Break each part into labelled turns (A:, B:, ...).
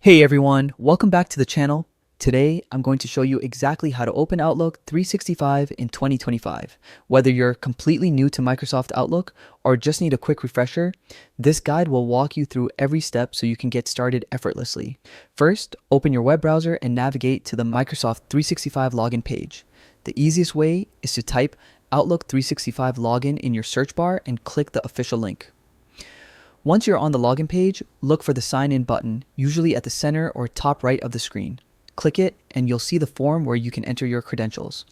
A: Hey everyone, welcome back to the channel. Today, I'm going to show you exactly how to open Outlook 365 in 2025. Whether you're completely new to Microsoft Outlook or just need a quick refresher, this guide will walk you through every step so you can get started effortlessly. First, open your web browser and navigate to the Microsoft 365 login page. The easiest way is to type Outlook 365 login in your search bar and click the official link. Once you're on the login page, look for the sign in button, usually at the center or top right of the screen. Click it and you'll see the form where you can enter your credentials.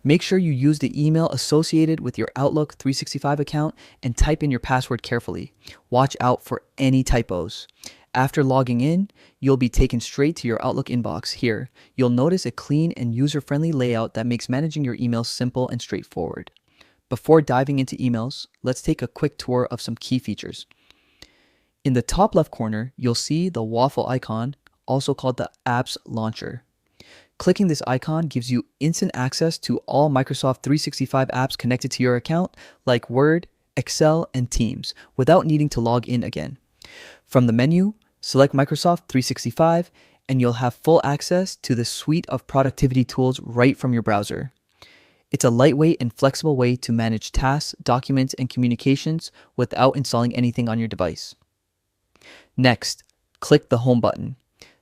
A: Make sure you use the email associated with your Outlook 365 account and type in your password carefully. Watch out for any typos. After logging in, you'll be taken straight to your Outlook inbox. Here, you'll notice a clean and user-friendly layout that makes managing your emails simple and straightforward. Before diving into emails, let's take a quick tour of some key features. In the top left corner, you'll see the waffle icon, also called the Apps Launcher. Clicking this icon gives you instant access to all Microsoft 365 apps connected to your account, like Word, Excel, and Teams, without needing to log in again. From the menu, select Microsoft 365, and you'll have full access to the suite of productivity tools right from your browser. It's a lightweight and flexible way to manage tasks, documents, and communications without installing anything on your device. Next, click the Home button.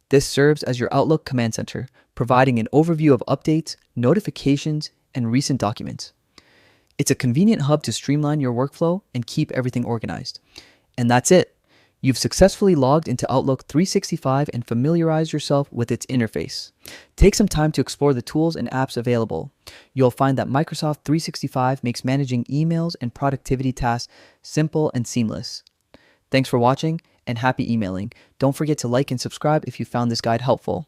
A: This serves as your Outlook command center, providing an overview of updates, notifications, and recent documents. It's a convenient hub to streamline your workflow and keep everything organized. And that's it. You've successfully logged into Outlook 365 and familiarized yourself with its interface. Take some time to explore the tools and apps available. You'll find that Microsoft 365 makes managing emails and productivity tasks simple and seamless. Thanks for watching and happy emailing. Don't forget to like and subscribe if you found this guide helpful.